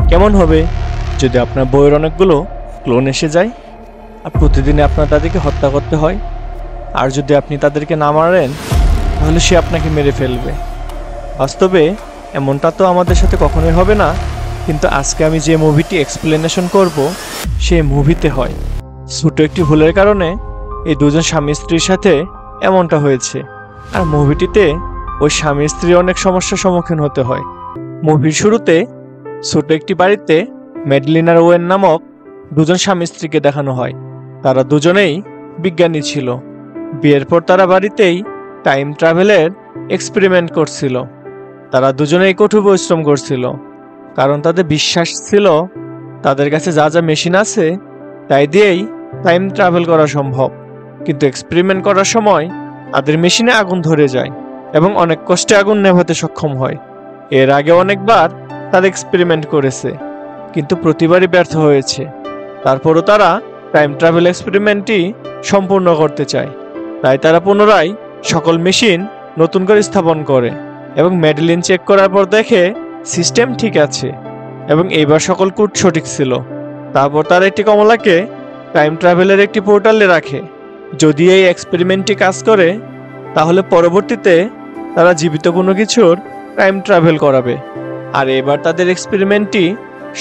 কেমন হবে যদি আপনার বইয়ের অনেকগুলো ক্লোন এসে যায় আর প্রতিদিনে আপনার তাদেরকে হত্যা করতে হয়? আর যদি আপনি তাদেরকে না মারেন তাহলে সে আপনাকে মেরে ফেলবে। বাস্তবে এমনটা তো আমাদের সাথে কখনোই হবে না, কিন্তু আজকে আমি যে মুভিটি এক্সপ্লেনেশন করব সেই মুভিতে হয়। ছোট একটি ভুলের কারণে এই দুজন স্বামী স্ত্রীর সাথে এমনটা হয়েছে, আর মুভিটিতে ওই স্বামী স্ত্রী অনেক সমস্যার সম্মুখীন হতে হয়। মুভির শুরুতে ছোট একটি বাড়িতে ম্যাডলিন আর ওয়েন নামক দুজন স্বামী স্ত্রীকে দেখানো হয়। তারা দুজনেই বিজ্ঞানী ছিল। বিয়ের পর তারা বাড়িতেই টাইম ট্রাভেলের এক্সপেরিমেন্ট করছিল। তারা দুজনেই কঠোর পরিশ্রম করছিল, কারণ তাদের বিশ্বাস ছিল তাদের কাছে যা যা মেশিন আছে তাই দিয়েই টাইম ট্রাভেল করা সম্ভব। কিন্তু এক্সপেরিমেন্ট করার সময় তাদের মেশিনে আগুন ধরে যায় এবং অনেক কষ্টে আগুন নেভাতে সক্ষম হয়। এর আগে অনেকবার তারা এক্সপেরিমেন্ট করেছে, কিন্তু প্রতিবারই ব্যর্থ হয়েছে। তারপরও তারা টাইম ট্রাভেল এক্সপেরিমেন্টটি সম্পূর্ণ করতে চায়। তাই তারা পুনরায় সকল মেশিন নতুন করে স্থাপন করে এবং ম্যাডলিন চেক করার পর দেখে সিস্টেম ঠিক আছে এবং এইবার সকল কোড সঠিক ছিল। তারপর তারা একটি কমলাকে টাইম ট্রাভেলের একটি পোর্টালে রাখে। যদি এই এক্সপেরিমেন্টটি কাজ করে তাহলে পরবর্তীতে তারা জীবিত কোনো কিছুর টাইম ট্রাভেল করাবে। আর এবার তাদের এক্সপেরিমেন্টটি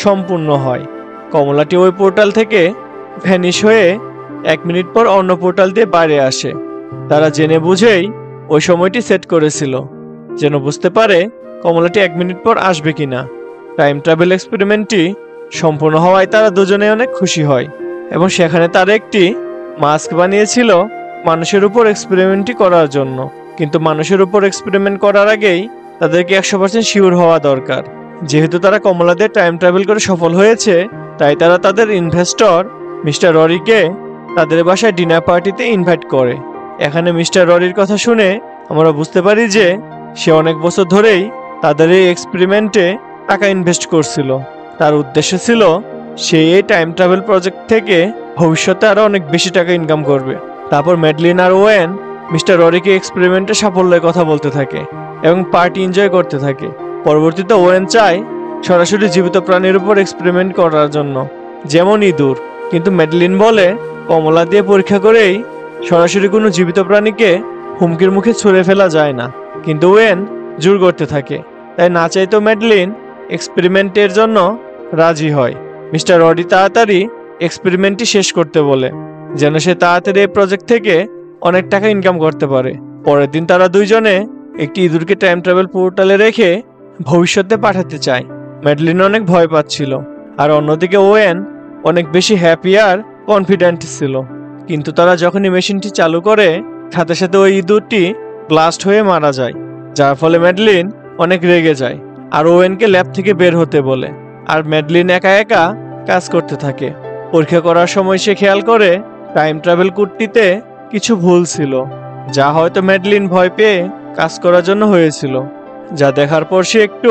সম্পূর্ণ হয়। কমলাটি ওই পোর্টাল থেকে ভ্যানিশ হয়ে 1 মিনিট পর অন্য পোর্টাল দিয়ে বাইরে আসে। তারা জেনে বুঝেই ওই সময়টি সেট করেছিল, যেন বুঝতে পারে কমলাটি 1 মিনিট পর আসবে কিনা। টাইম ট্রাভেল এক্সপেরিমেন্টটি সম্পূর্ণ হওয়ায় তারা দুজনে অনেক খুশি হয় এবং সেখানে তারা একটি মাস্ক বানিয়েছিল মানুষের উপর এক্সপেরিমেন্টটি করার জন্য। কিন্তু মানুষের উপর এক্সপেরিমেন্ট করার আগেই তাদেরকে 100% শিওর হওয়া দরকার। যেহেতু তারা কমলাদের টাইম ট্রাভেল করে সফল হয়েছে, তাই তারা তাদের ইনভেস্টর মিস্টার ররিকে তাদের বাসায় ডিনার পার্টিতে ইনভাইট করে। এখানে মিস্টার ররির কথা শুনে আমরা বুঝতে পারি যে সে অনেক বছর ধরেই তাদের এই এক্সপেরিমেন্টে টাকা ইনভেস্ট করছিল। তার উদ্দেশ্য ছিল সে এই টাইম ট্রাভেল প্রজেক্ট থেকে ভবিষ্যতে আরো অনেক বেশি টাকা ইনকাম করবে। তারপর ম্যাডলিন আর ওয়েন মিস্টার ররিকে এক্সপেরিমেন্টের সাফল্যের কথা বলতে থাকে এবং পার্টি এনজয় করতে থাকে। পরবর্তীতে ওয়েন চায় সরাসরি জীবিত প্রাণীর উপর এক্সপেরিমেন্ট করার জন্য, যেমন ইঁদুর। কিন্তু ম্যাডলিন বলে কমলা দিয়ে পরীক্ষা করেই সরাসরি কোনো জীবিত প্রাণীকে হুমকির মুখে ছুঁড়ে ফেলা যায় না। কিন্তু ওয়েন জোর করতে থাকে, তাই না চাইতো ম্যাডলিন এক্সপেরিমেন্টের জন্য রাজি হয়। মিস্টার রডি তাড়াতাড়ি এক্সপেরিমেন্টটি শেষ করতে বলে, যেন সে তাড়াতাড়ি এই প্রজেক্ট থেকে অনেক টাকা ইনকাম করতে পারে। পরের দিন তারা দুইজনে একটি ইঁদুরকে টাইম ট্রাভেল পোর্টালে রেখে ভবিষ্যতে পাঠাতে চায়। ম্যাডলিন অনেক ভয় পাচ্ছিল, আর অন্যদিকে ওয়েন অনেক বেশি হ্যাপি আর কনফিডেন্ট ছিল। কিন্তু তারা যখনই মেশিনটি চালু করে সাথে সাথে ওই ইঁদুরটি ব্লাস্ট হয়ে মারা যায়, যার ফলে ম্যাডলিন অনেক রেগে যায় আর ওয়েনকে ল্যাব থেকে বের হতে বলে। আর ম্যাডলিন একা একা কাজ করতে থাকে। পরীক্ষা করার সময় সে খেয়াল করে টাইম ট্রাভেল কোডটিতে কিছু ভুল ছিল, যা হয়তো ম্যাডলিন ভয় পেয়ে কাজ করার জন্য হয়েছিল। যা দেখার পর সে একটু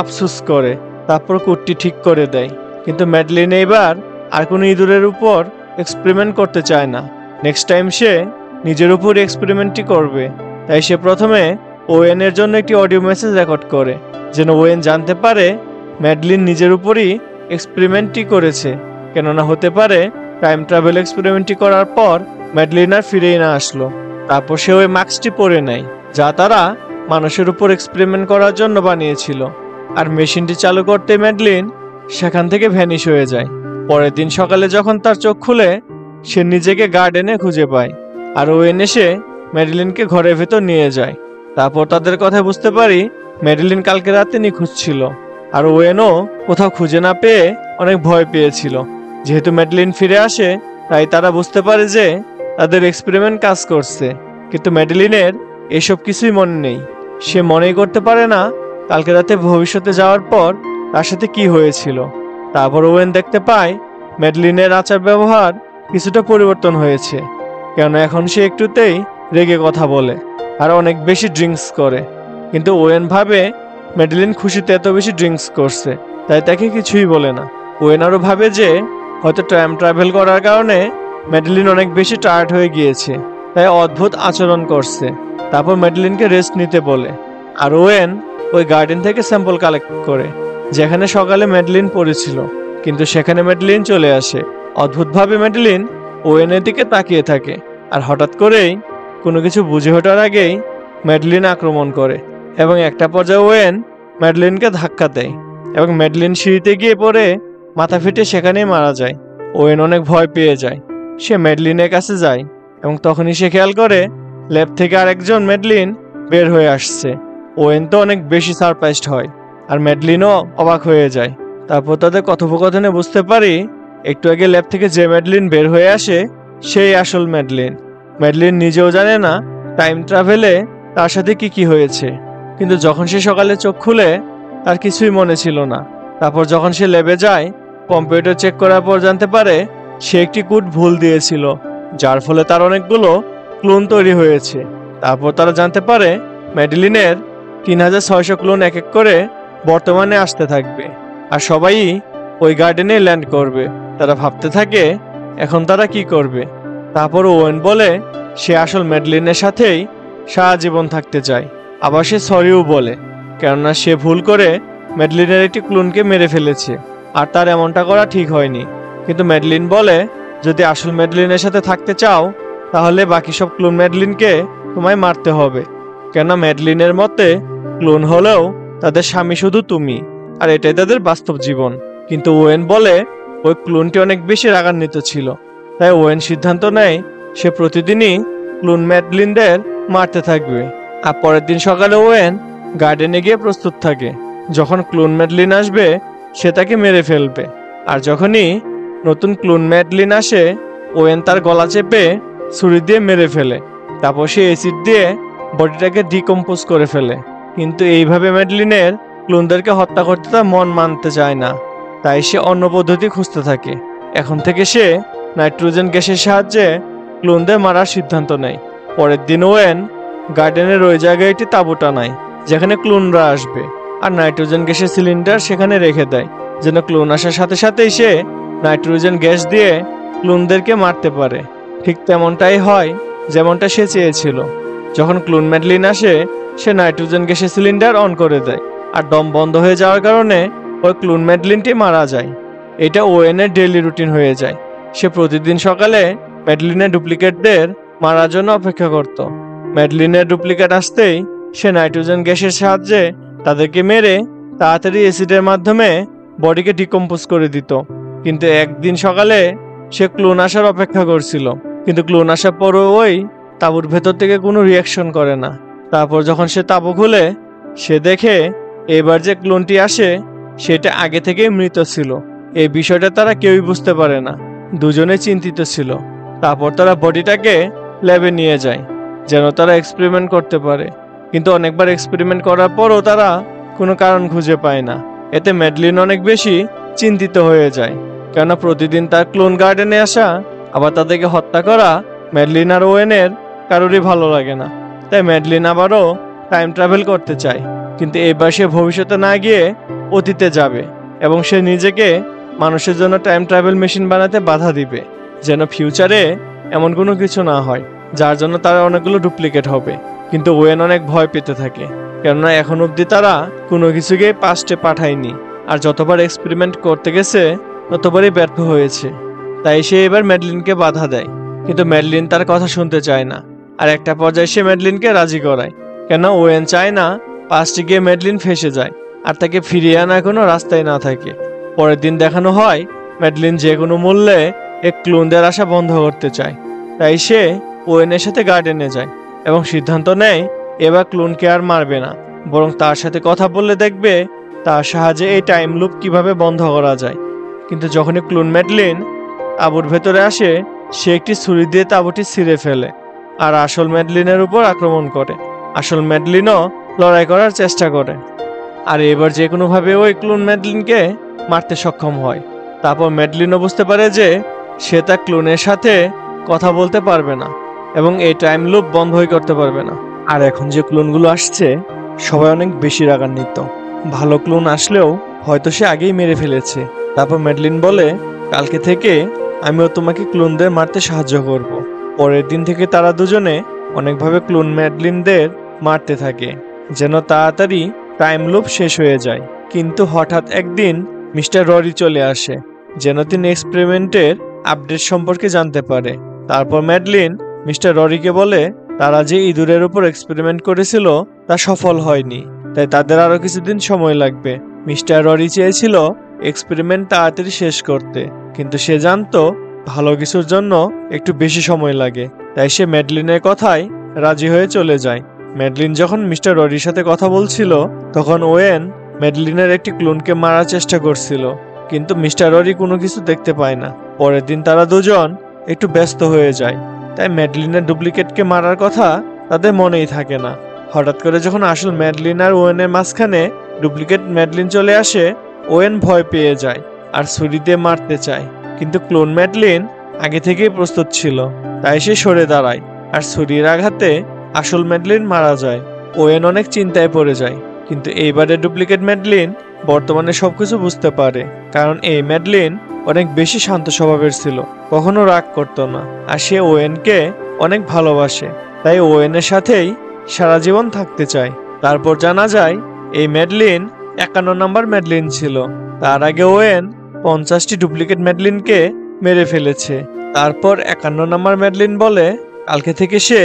আফসোস করে, তারপর কোডটি ঠিক করে দেয়। কিন্তু ম্যাডলিন এবার আর কোনো ইঁদুরের উপর এক্সপেরিমেন্ট করতে চায় না। নেক্সট টাইম সে নিজের উপর এক্সপেরিমেন্টটি করবে। তাই সে প্রথমে ওয়েনের জন্য একটি অডিও মেসেজ রেকর্ড করে, যেন ওয়েন জানতে পারে ম্যাডলিন নিজের উপরই এক্সপেরিমেন্টটি করেছে। কেননা হতে পারে টাইম ট্রাভেল এক্সপেরিমেন্টটি করার পর ম্যাডলিন আর ফিরেই না আসলো। তারপর সে ওই মাস্কটি পরে নেয়, যা তারা মানুষের উপর এক্সপেরিমেন্ট করার জন্য বানিয়েছিল। আর মেশিনটি চালু করতে ম্যাডলিন সেখান থেকে ভ্যানিশ হয়ে যায়। পরের দিন সকালে যখন তার চোখ খুলে, সে নিজেকে গার্ডেনে খুঁজে পায়, আর ওয়েন এসে ম্যাডলিনকে ঘরের ভেতর নিয়ে যায়। তারপর তাদের কথা বুঝতে পারি ম্যাডলিন কালকে রাতে নিখোঁজ ছিল, আর ওয়েনও কোথাও খুঁজে না পেয়ে অনেক ভয় পেয়েছিল। যেহেতু ম্যাডলিন ফিরে আসে, তাই তারা বুঝতে পারে যে তাদের এক্সপেরিমেন্ট কাজ করছে। কিন্তু ম্যাডলিনের এসব কিছুই মনে নেই। সে মনেই করতে পারে না কালকে রাতে ভবিষ্যতে যাওয়ার পর তার সাথে কি হয়েছিল। তারপর ওয়েন দেখতে পায় ম্যাডলিনের আচার ব্যবহার কিছুটা পরিবর্তন হয়েছে, কেন এখন সে একটুতেই রেগে কথা বলে আর অনেক বেশি ড্রিঙ্কস করে। কিন্তু ওয়েন ভাবে ম্যাডলিন খুশিতে এত বেশি ড্রিঙ্কস করছে, তাই তাকে কিছুই বলে না। ওয়েন আরও ভাবে যে হয়তো টাইম ট্রাভেল করার কারণে ম্যাডলিন অনেক বেশি টায়ার্ড হয়ে গিয়েছে, তাই অদ্ভুত আচরণ করছে। তারপর ম্যাডলিনকে রেস্ট নিতে বলে, আর ওয়েন ওই গার্ডেন থেকে স্যাম্পল কালেক্ট করে যেখানে সকালে ম্যাডলিন পড়েছিল, কিন্তু সেখানে ম্যাডলিন চলে আসে। অদ্ভুতভাবে ম্যাডলিন ওয়েনের দিকে তাকিয়ে থাকে, আর হঠাৎ করেই কোনো কিছু বুঝে ওঠার আগেই ম্যাডলিন আক্রমণ করে এবং একটা পর্যায়ে ওয়েন ম্যাডলিনকে ধাক্কা দেয় এবং ম্যাডলিন সিঁড়িতে গিয়ে পড়ে মাথা ফেটে সেখানেই মারা যায়। ওয়েন অনেক ভয় পেয়ে যায়। সে ম্যাডলিনের কাছে যায় এবং তখনই সে খেয়াল করে ল্যাব থেকে আরেকজন ম্যাডলিন বের হয়ে আসছে। ওয়েন তো অনেক বেশি সারপ্রাইজড হয়, আর ম্যাডলিনও অবাক হয়ে যায়। তারপর তাদের কথোপকথনে বুঝতে পারি একটু আগে ল্যাব থেকে যে ম্যাডলিন বের হয়ে আসে সেই আসল ম্যাডলিন। ম্যাডলিন নিজেও জানে না টাইম ট্রাভেলে তার সাথে কি হয়েছে, কিন্তু যখন সে সকালে চোখ খুলে তার কিছুই মনে ছিল না। তারপর যখন সে ল্যাবে যায়, কম্পিউটার চেক করার পর জানতে পারে সে একটি কোড ভুল দিয়েছিল, যার ফলে তার অনেকগুলো ক্লোন তৈরি হয়েছে। তারপর তারা জানতে পারে ম্যাডলিনের 3600 ক্লোন এক এক করে বর্তমানে আসতে থাকবে, আর সবাই ওই গার্ডেনে ল্যান্ড করবে। তারা ভাবতে থাকে এখন তারা কি করবে। তারপর ওয়েন বলে সে আসল ম্যাডলিনের সাথেই সারা জীবন থাকতে চায়। আবার সে সরিও বলে, কেননা সে ভুল করে ম্যাডলিনের একটি ক্লোনকে মেরে ফেলেছে, আর তার এমনটা করা ঠিক হয়নি। কিন্তু ম্যাডলিন বলে যদি আসল ম্যাডলিনের সাথে থাকতে চাও তাহলে বাকি সব ক্লোন ম্যাডলিনকে তোমায় মারতে হবে, কেননা ম্যাডলিনের মতে ক্লোন হলেও তাদের স্বামী শুধু তুমি, আর এটাই তাদের বাস্তব জীবন। কিন্তু ওয়েন বলে ওই ক্লোনটি অনেক বেশি রাগান্বিত ছিল, তাই ওয়েন সিদ্ধান্ত নেয় সে প্রতিদিনই ক্লোন ম্যাডলিনদের মারতে থাকবে। আর পরের দিন সকালে ওয়েন গার্ডেনে গিয়ে প্রস্তুত থাকে। যখন ক্লোন ম্যাডলিন আসবে সে তাকে মেরে ফেলবে, আর যখনই নতুন ক্লোন ম্যাডলিন আসে ওয়েন তার গলা চেপে ছুরি দিয়ে মেরে ফেলে। তারপর সে অ্যাসিড দিয়ে বডিটাকে ডিকম্পোজ করে ফেলে। কিন্তু এইভাবে ম্যাডলিনের ক্লোনদেরকে হত্যা করতে তার মন মানতে চায় না, তাই সে অন্য পদ্ধতি খুঁজতে থাকে। এখন থেকে সে নাইট্রোজেন গ্যাসের সাহায্যে ক্লোনদের মারার সিদ্ধান্ত নেয়। পরের দিন ওয়েন গার্ডেনের ওই জায়গায় একটি তাঁবু টানায় যেখানে ক্লোনরা আসবে, আর নাইট্রোজেন গ্যাসের সিলিন্ডার সেখানে রেখে দেয় যেন ক্লোন আসার সাথে সাথেই সে নাইট্রোজেন গ্যাস দিয়ে ক্লোনদেরকে মারতে পারে। ঠিক তেমনটাই হয় যেমনটা সে চেয়েছিল। যখন ক্লোন ম্যাডলিন আসে সে নাইট্রোজেন গ্যাসের সিলিন্ডার অন করে দেয়, আর দম বন্ধ হয়ে যাওয়ার কারণে ওই ক্লোন ম্যাডলিনটি মারা যায়। এটা ওয়েনের ডেইলি রুটিন হয়ে যায়। সে প্রতিদিন সকালে ম্যাডলিনের ডুপ্লিকেটদের মারার জন্য অপেক্ষা করত। ম্যাডলিনের ডুপ্লিকেট আসতেই সে নাইট্রোজেন গ্যাসের সাহায্যে তাদেরকে মেরে তাড়াতাড়ি অ্যাসিডের মাধ্যমে বডিকে ডিকম্পোজ করে দিত। কিন্তু একদিন সকালে সে ক্লোন আসার অপেক্ষা করছিল, কিন্তু ক্লোন আসার পরও ওই তাঁবুর ভেতর থেকে কোনো রিয়াকশন করে না। তারপর যখন সে তাঁবু খুলে সে দেখে এবার যে ক্লোনটি আসে সেটা আগে থেকেই মৃত ছিল। এই বিষয়টা তারা কেউই বুঝতে পারে না, দুজনে চিন্তিত ছিল। তারপর তারা বডিটাকে ল্যাবে নিয়ে যায় যেন তারা এক্সপেরিমেন্ট করতে পারে, কিন্তু অনেকবার এক্সপেরিমেন্ট করার পরও তারা কোনো কারণ খুঁজে পায় না। এতে ম্যাডলিন অনেক বেশি চিন্তিত হয়ে যায়, কেননা প্রতিদিন তার ক্লোন গার্ডেনে আসা আবার তাদেরকে হত্যা করা ম্যাডলিন আর ওয়েনের কারোরই ভালো লাগে না। তাই ম্যাডলিন আবারও টাইম ট্রাভেল করতে চায়, কিন্তু এবার সে ভবিষ্যতে না গিয়ে অতীতে যাবে এবং সে নিজেকে মানুষের জন্য টাইম ট্রাভেল মেশিন বানাতে বাধা দিবে, যেন ফিউচারে এমন কোনো কিছু না হয় যার জন্য তারা অনেকগুলো ডুপ্লিকেট হবে। কিন্তু ওয়েন অনেক ভয় পেতে থাকে, কেননা এখন অবধি তারা কোনো কিছুকে পাস্টে পাঠায়নি, আর যতবার এক্সপেরিমেন্ট করতে গেছে ততবারই ব্যর্থ হয়েছে। তাই সে এবার ম্যাডলিনকে বাধা দেয়, কিন্তু ম্যাডলিন তার কথা শুনতে চায় না। আর একটা পর্যায়ে সে ম্যাডলিনকে রাজি করায়, কেন ওয়েন চায় না পাস্টে গিয়ে ম্যাডলিন ফেঁসে যায় আর তাকে ফিরিয়ে আনার কোনো রাস্তায় না থাকে। পরের দিন দেখানো হয় ম্যাডলিন যে কোনো মূল্যে এক ক্লোনদের আসা বন্ধ করতে চায়। তাই সে ওয়েনের সাথে গার্ডেনে যায় এবং সিদ্ধান্ত নেয় এবার ক্লোনকে আর মারবে না, বরং তার সাথে কথা বললে দেখবে তার সাহায্যে এই টাইম লুপ কিভাবে বন্ধ করা যায়। কিন্তু যখনই ক্লোন ম্যাডলিন তাঁবুর ভেতরে আসে সে একটি ছুরি দিয়ে তাঁবুটি ছিঁড়ে ফেলে আর আসল ম্যাডলিনের উপর আক্রমণ করে। আসল ম্যাডলিনও লড়াই করার চেষ্টা করে, আর এবার যে কোনোভাবে ওই ক্লোন ম্যাডলিনকে মারতে সক্ষম হয়। তারপর ম্যাডলিনও বুঝতে পারে যে সে তার ক্লোনের সাথে কথা বলতে পারবে না এবং এই টাইম লুপ বন্ধই করতে পারবে না। আর এখন যে ক্লোনগুলো আসছে সবাই অনেক বেশি রাগান্বিত। ভালো ক্লোন আসলেও হয়তো সে আগেই মেরে ফেলেছে। তারপর ম্যাডলিন বলে কালকে থেকে আমিও তোমাকে ক্লোনদের মারতে সাহায্য করব। পরের দিন থেকে তারা দুজনে অনেকভাবে ক্লোন ম্যাডলিনদের মারতে থাকে যেন তাড়াতাড়ি টাইম লুপ শেষ হয়ে যায়। কিন্তু হঠাৎ একদিন মিস্টার ররি চলে আসে, যেন তিনি এক্সপেরিমেন্টের আপডেট সম্পর্কে জানতে পারে। তারপর ম্যাডলিন মিস্টার ররিকে বলে তারা যে ইঁদুরের উপর এক্সপেরিমেন্ট করেছিল তা সফল হয়নি, তাই তাদের আরো কিছুদিন সময় লাগবে। মিস্টার ররি চেয়েছিল এক্সপেরিমেন্ট তাড়াতাড়ি শেষ করতে, কিন্তু সে জানতো ভালো কিছুর জন্য একটু বেশি সময় লাগে, তাই সে ম্যাডলিনের কথায় রাজি হয়ে চলে যায়। ম্যাডলিন যখন মিস্টার ররির সাথে কথা বলছিল, তখন ওয়েন ম্যাডলিনের একটি ক্লোনকে মারার চেষ্টা করছিল, কিন্তু মিস্টার ররি কোনো কিছু দেখতে পায় না। পরের দিন তারা দুজন একটু ব্যস্ত হয়ে যায়, তাই ম্যাডলিনের ডুপ্লিকেটকে মারার কথা তাদের মনেই থাকে না। হঠাৎ করে যখন আসল ম্যাডলিন আর ওয়েনের মাঝখানে ডুপ্লিকেট ম্যাডলিন চলে আসে, ওয়েন ভয় পেয়ে যায় আর ছুরি দিয়ে মারতে চায়, কিন্তু ক্লোন ম্যাডলিন আগে থেকেই প্রস্তুত ছিল, তাই সে সরে দাঁড়ায় আর ছুরির আঘাতে আসল ম্যাডলিন মারা যায়। ওয়েন অনেক চিন্তায় পড়ে যায়, কিন্তু এইবারে ডুপ্লিকেট ম্যাডলিন বর্তমানে সবকিছু বুঝতে পারে, কারণ এই ম্যাডলিন অনেক বেশি শান্ত স্বভাবের ছিল, কখনো রাগ করতো না, আর সে ওয়েনকে অনেক ভালোবাসে, তাই ওয়েনের সাথেই সারা জীবন থাকতে চায়। তারপর জানা যায় এই ম্যাডলিন 51 নম্বর ম্যাডলিন ছিল। তার আগে ওয়েন 50টি ডুপ্লিকেট ম্যাডলিনকে মেরে ফেলেছে। তারপর 51 নম্বর ম্যাডলিন বলে কালকে থেকে সে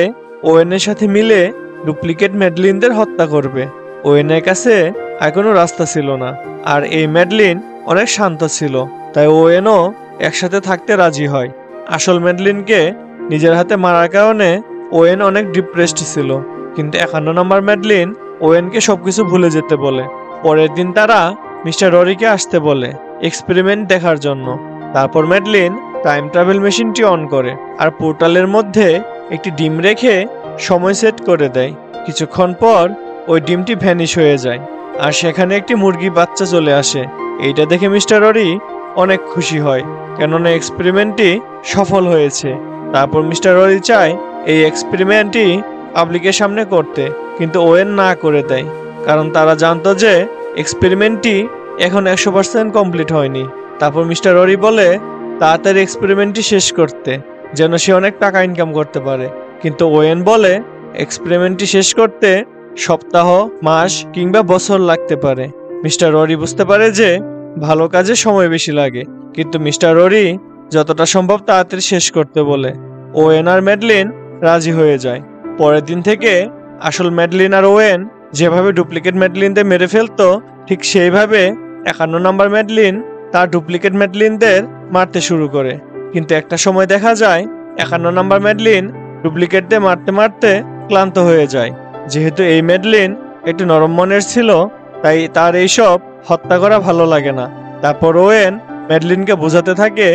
ওয়েনের সাথে মিলে ডুপ্লিকেট ম্যাডলিনদের হত্যা করবে। ওয়েনের কাছে আর কোনো রাস্তা ছিল না, আর এই ম্যাডলিন অনেক শান্ত ছিল, তাই ওয়েনও একসাথে থাকতে রাজি হয়। আসল ম্যাডলিনকে নিজের হাতে মারার কারণে ওয়েন অনেক ডিপ্রেসড ছিল, কিন্তু 51 নম্বর ম্যাডলিন ওয়েনকে সবকিছু ভুলে যেতে বলে। পরের দিন তারা মিস্টার ররিকে আসতে বলে এক্সপেরিমেন্ট দেখার জন্য। তারপর ম্যাডলিন টাইম ট্রাভেল মেশিনটি অন করে আর পোর্টালের মধ্যে একটি ডিম রেখে সময় সেট করে দেয়। কিছুক্ষণ পর ওই ডিমটি ভ্যানিশ হয়ে যায় আর সেখানে একটি মুরগি বাচ্চা চলে আসে। এইটা দেখে মিস্টার ররি অনেক খুশি হয়, কেননা এক্সপেরিমেন্টটি সফল হয়েছে। তারপর মিস্টার ররি চায় এই এক্সপেরিমেন্টটি পাবলিকের সামনে করতে, কিন্তু ওয়েন না করে দেয়, কারণ তারা জানতো যে এক্সপেরিমেন্টটি এখন 100% কমপ্লিট হয়নি। তারপর মিস্টার ররি বলে তাড়াতাড়ি এক্সপেরিমেন্টটি শেষ করতে, যেন সে অনেক টাকা ইনকাম করতে পারে, কিন্তু ওয়েন বলে এক্সপেরিমেন্টটি শেষ করতে সপ্তাহ, মাস কিংবা বছর লাগতে পারে। মিস্টার ররি বুঝতে পারে যে ভালো কাজে সময় বেশি লাগে, কিন্তু মিস্টার ররি যতটা সম্ভব তাড়াতাড়ি শেষ করতে বলে। ওয়েন আর ম্যাডলিন রাজি হয়ে যায়। পরের দিন থেকে আসল ম্যাডলিন আর ওয়েন যেভাবে ডুপ্লিকেট ম্যাডলিনদের মেরে ফেলতো, ঠিক সেইভাবে 51 নম্বর ম্যাডলিন তার ডুপ্লিকেট ম্যাডলিনদের মারতে শুরু করে। কিন্তু একটা সময় দেখা যায় 51 নম্বর ম্যাডলিন ডুপ্লিকেটদের মারতে মারতে ক্লান্ত হয়ে যায়। যেহেতু এই ম্যাডলিন একটু নরম মনের ছিল, তাই তার এইসব হত্যা করা ভালো লাগে না। তারপর ওয়েন ম্যাডলিনকে বোঝাতে থাকে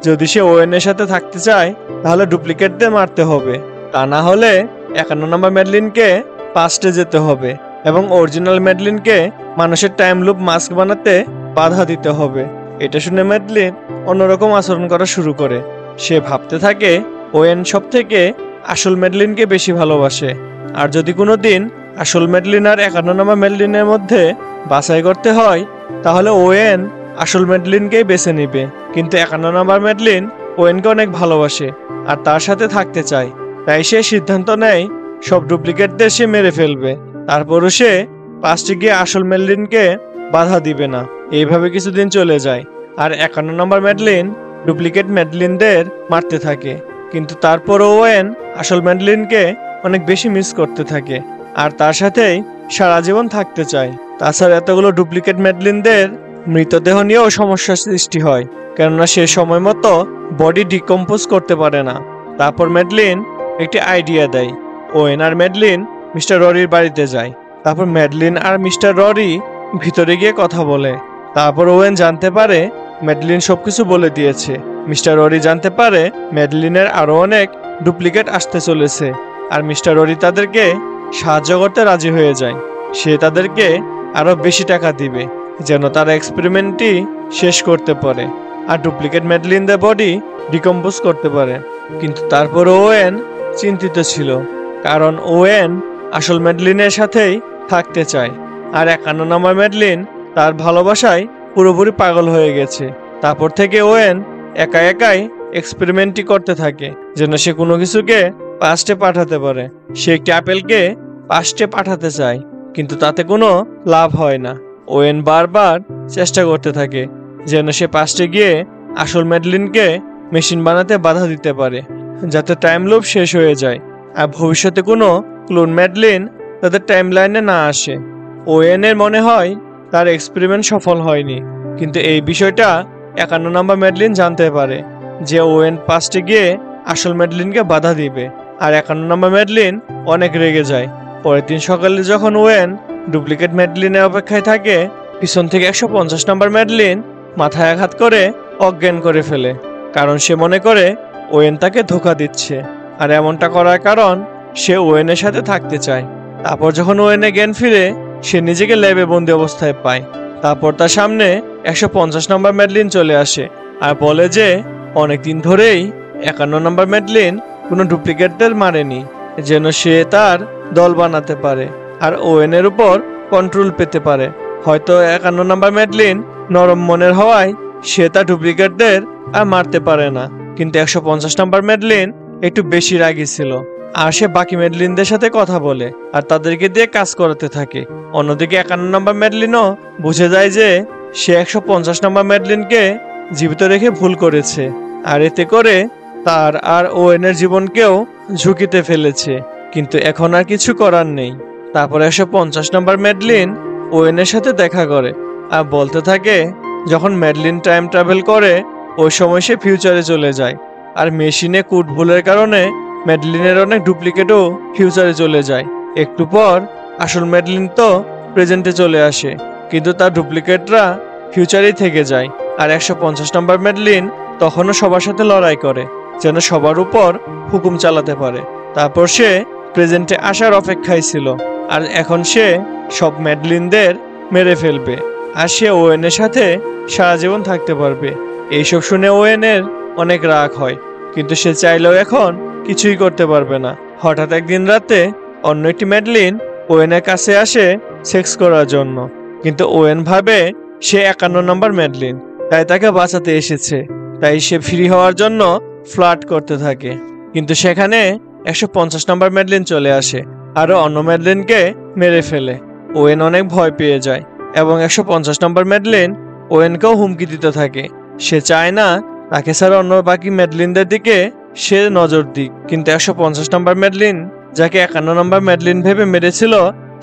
যদি সে ওয়েনের সাথে থাকতে চায় তাহলে ডুপ্লিকেটদের মারতে হবে, তা না হলে 51 নম্বর ম্যাডলিনকে পাস্টে যেতে হবে এবং অরিজিনাল ম্যাডলিনকে মানুষের টাইম লুপ মাস্ক বানাতে বাধা দিতে হবে। এটা শুনে ম্যাডলিন অন্যরকম আচরণ করা শুরু করে। সে ভাবতে থাকে ওয়েন সব থেকে আসল ম্যাডলিনকে বেশি ভালোবাসে, আর যদি কোনো দিন আসল ম্যাডলিন আর 51 নম্বর ম্যাডলিনের মধ্যে বাছাই করতে হয় তাহলে ওয়েন আসল ম্যাডলিনকেই বেছে নিবে। কিন্তু 51 নম্বর ম্যাডলিন ওয়েনকে অনেক ভালোবাসে আর তার সাথে থাকতে চায়, তাই সে সিদ্ধান্ত নেয় সব ডুপ্লিকেটদের সে মেরে ফেলবে। তারপরও সে পাস্টে গিয়ে আসল ম্যাডলিনকে বাধা দিবে না। এইভাবে কিছুদিন চলে যায় আর 51 নম্বর ম্যাডলিন ডুপ্লিকেট ম্যাডলিনদের মারতে থাকে, কিন্তু তারপরও ওয়েন আসল ম্যাডলিনকে অনেক বেশি মিস করতে থাকে আর তার সাথেই সারা জীবন থাকতে চায়। তাছাড়া এতগুলো ডুপ্লিকেট ম্যাডলিনদের মৃতদেহ নিয়েও সমস্যার সৃষ্টি হয়, কেননা সে সময় মতো বডি ডিকম্পোজ করতে পারে না। তারপর ম্যাডলিন একটি আইডিয়া দেয়। ওয়েন আর ম্যাডলিন মিস্টার ররির বাড়িতে যায়। তারপর ম্যাডলিন আর মিস্টার ররি ভিতরে গিয়ে কথা বলে। তারপর ওয়েন জানতে পারে ম্যাডলিন সবকিছু বলে দিয়েছে। মিস্টার ররি জানতে পারে ম্যাডলিনের আরো অনেক ডুপ্লিকেট আসতে চলেছে, আর মিস্টার ররি তাদেরকে সাহায্য করতে রাজি হয়ে যায়। সে তাদেরকে আরো বেশি টাকা দিবে যেন তারা এক্সপেরিমেন্টটি শেষ করতে পারে আর ডুপ্লিকেট ম্যাডলিনদের বডি ডিকম্পোজ করতে পারে। কিন্তু তারপর ওয়েন চিন্তিত ছিল, কারণ ওয়েন আসল ম্যাডলিনের সাথেই থাকতে চায় আর 51 নম্বর ম্যাডলিন তার ভালোবাসায় পুরোপুরি পাগল হয়ে গেছে। তারপর থেকে ওয়েন একা একাই এক্সপেরিমেন্টটি করতে থাকে যেন সে কোনো কিছুকে পাস্টে পাঠাতে পারে। সে একটি আপেলকে পাস্টে পাঠাতে চায়, কিন্তু তাতে কোনো লাভ হয় না। ওয়েন বারবার চেষ্টা করতে থাকে যেন সে পাস্টে গিয়ে আসল ম্যাডলিনকে মেশিন বানাতে বাধা দিতে পারে, যাতে টাইম লুপ শেষ হয়ে যায় আর ভবিষ্যতে কোনো ক্লোন ম্যাডলিন তাদের টাইম লাইনে না আসে। ওয়েনের মনে হয় তার এক্সপেরিমেন্ট সফল হয়নি, কিন্তু এই বিষয়টা 51 নম্বর ম্যাডলিন জানতে পারে যে ওয়েন পাস্টে গিয়ে আসল ম্যাডলিনকে বাধা দিবে। আর 51 নম্বর ম্যাডলিন অনেক রেগে যায়। পরের দিন সকালে যখন ওয়েন ডুপ্লিকেট ম্যাডলিনের অপেক্ষায় থাকে, পিছন থেকে 150 নম্বর ম্যাডলিন মাথায় আঘাত করে অজ্ঞান করে ফেলে, কারণ সে মনে করে ওয়েন তাকে ধোঁকা দিচ্ছে। আর এমনটা করার কারণ সে ওয়েনের সাথে থাকতে চায়। তারপর যখন ওয়েনে জ্ঞান ফিরে, সে নিজেকে ল্যাবে বন্দি অবস্থায় পায়। তারপর তার সামনে 150 নম্বর ম্যাডলিন চলে আসে আর বলে যে অনেকদিন ধরেই 51 নম্বর ম্যাডলিন কোনো ডুপ্লিকেটদের মারেনি, যেন সে তার দল বানাতে পারে আর ওয়েনের উপর কন্ট্রোল পেতে পারে। হয়তো 51 নম্বর ম্যাডলিন নরম মনের হওয়ায় সে তার ডুপ্লিকেটদের আর মারতে পারে না, কিন্তু 150 নম্বর ম্যাডলিন একটু বেশি রাগী ছিল আর সে বাকি ম্যাডলিনদের সাথে কথা বলে আর তাদেরকে দিয়ে কাজ করাতে থাকে। অন্যদিকে 51 নম্বর ম্যাডলিনও বুঝে যায় যে সে 150 নম্বর ম্যাডলিনকে জীবিত রেখে ভুল করেছে, আর এতে করে তার আর ওয়েনের জীবনকেও ঝুঁকিতে ফেলেছে। কিন্তু এখন আর কিছু করার নেই। তারপর 150 নম্বর ম্যাডলিন ওয়েনের সাথে দেখা করে আর বলতে থাকে যখন ম্যাডলিন টাইম ট্রাভেল করে ওই সময় সে ফিউচারে চলে যায়, আর মেশিনে কোড ভুলের কারণে ম্যাডলিনের অনেক ডুপ্লিকেটও ফিউচারে চলে যায়। একটু পর আসল ম্যাডলিন তো প্রেজেন্টে চলে আসে, কিন্তু তার ডুপ্লিকেটরা ফিউচারেই থেকে যায়। আর 150 নম্বর ম্যাডলিন তখনও সবার সাথে লড়াই করে যেন সবার উপর হুকুম চালাতে পারে। তারপর সে প্রেজেন্টে আসার অপেক্ষায় ছিল, আর এখন সে সব ম্যাডলিনদের মেরে ফেলবে আর সে ওয়েনের সাথে সারা জীবন থাকতে পারবে। এইসব শুনে ওয়েনের অনেক রাগ হয়, কিন্তু সে চাইলেও এখন কিছুই করতে পারবে না। হঠাৎ একদিন রাতে অন্য একটি ম্যাডলিন ওয়েনের কাছে আসে সেক্স করার জন্য, কিন্তু ওয়েন ভাবে সে 51 নম্বর ম্যাডলিন, তাই তাকে বাঁচাতে এসেছে। তাই সে ফ্রি হওয়ার জন্য ফ্লার্ট করতে থাকে, কিন্তু সেখানে 150 নম্বর ম্যাডলিন চলে আসে আরো অন্য ম্যাডলিনকে মেরে ফেলে। ওয়েন অনেক ভয় পেয়ে যায় এবং 150 নম্বর ম্যাডলিন ওয়েনকেও হুমকি দিতে থাকে। সে চায় না তাকে ছাড়া অন্য বাকি ম্যাডলিনদের দিকে সে নজর দিক, কিন্তু 150 নম্বর ম্যাডলিন যাকে 51 নম্বর ম্যাডলিন ভেবে মেরেছিল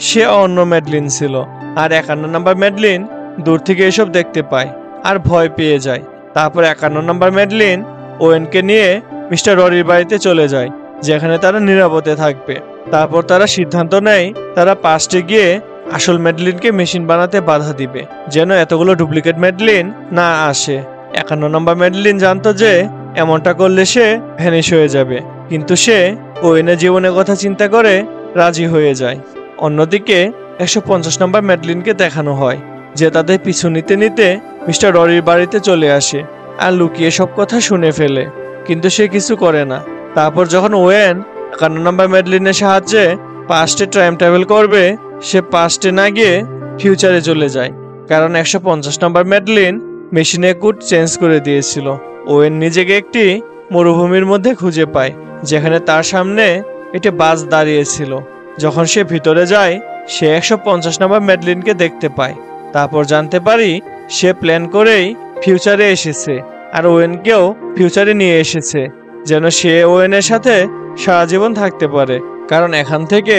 সে অন্য ম্যাডলিন ছিল। আর 51 নম্বর ম্যাডলিন দূর থেকে এসব দেখতে পায় আর ভয় পেয়ে যায়। তারপর 51 নম্বর ম্যাডলিন ওয়েনকে নিয়ে মিস্টার ররির বাড়িতে চলে যায়, যেখানে তারা নিরাপদে থাকবে। তারপর তারা সিদ্ধান্ত নেয় তারা পাস্টে গিয়ে আসল ম্যাডলিনকে মেশিন বানাতে বাধা দিবে, যেন এতগুলো ডুপ্লিকেট ম্যাডলিন না আসে। 51 নম্বর ম্যাডলিন জানতো যে এমনটা করলে সে ভ্যানিশ হয়ে যাবে, কিন্তু সে ওয়েনের জীবনের কথা চিন্তা করে রাজি হয়ে যায়। অন্যদিকে 150 নম্বর ম্যাডলিনকে দেখানো হয় যে তাদের পিছু নিতে নিতে মিস্টার ররির বাড়িতে চলে আসে আর লুকিয়ে সব কথা শুনে ফেলে, কিন্তু সে কিছু করে না। তারপর যখন ওয়েন 51 নম্বর ম্যাডলিনের সাহায্যে পাস্টে টাইম ট্রাভেল করবে, সে পাস্টে না গিয়ে ফিউচারে চলে যায়, কারণ 150 নম্বর ম্যাডলিন মেশিনে কোড চেঞ্জ করে দিয়েছিল। ওয়েন নিজেকে একটি মরুভূমির মধ্যে খুঁজে পায়, যেখানে তার সামনে একটি বাস দাঁড়িয়েছিল। যখন সে ভিতরে যায়, সে 150 নম্বর ম্যাডলিনকে দেখতে পায়। তারপর জানতে পারি সে প্ল্যান করেই ফিউচারে এসেছে আর ওয়েনকেও ফিউচারে নিয়ে এসেছে, যেন সে ওয়েনের সাথে সারা জীবন থাকতে পারে, কারণ এখান থেকে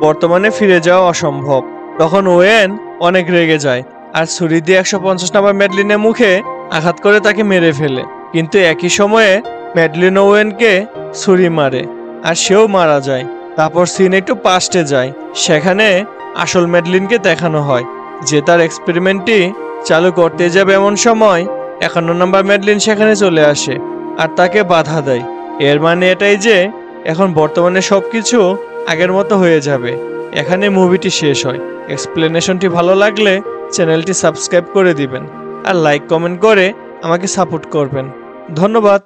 বর্তমানে ফিরে যাওয়া অসম্ভব। তখন ওয়েন অনেক রেগে যায় আর ছুরি দিয়ে 150 নম্বর ম্যাডলিনের মুখে আঘাত করে তাকে মেরে ফেলে, কিন্তু একই সময়ে ম্যাডলিন ওয়েনকে ছুরি মারে আর সেও মারা যায়। তারপর সিন একটু পাস্টে যায়, সেখানে আসল ম্যাডলিনকে দেখানো হয় যে তার এক্সপেরিমেন্টটি চালু করতে যাবে। এমন সময় 51 নম্বর ম্যাডলিন সেখানে চলে আসে আর তাকে বাধা দেয়। এর মানে এটাই যে এখন বর্তমানে সবকিছু আগের মতো হয়ে যাবে। এখানে মুভিটি শেষ হয়। এক্সপ্লেনেশনটি ভালো লাগলে চ্যানেলটি সাবস্ক্রাইব করে দিবেন আর লাইক কমেন্ট করে আমাকে সাপোর্ট করবেন। ধন্যবাদ।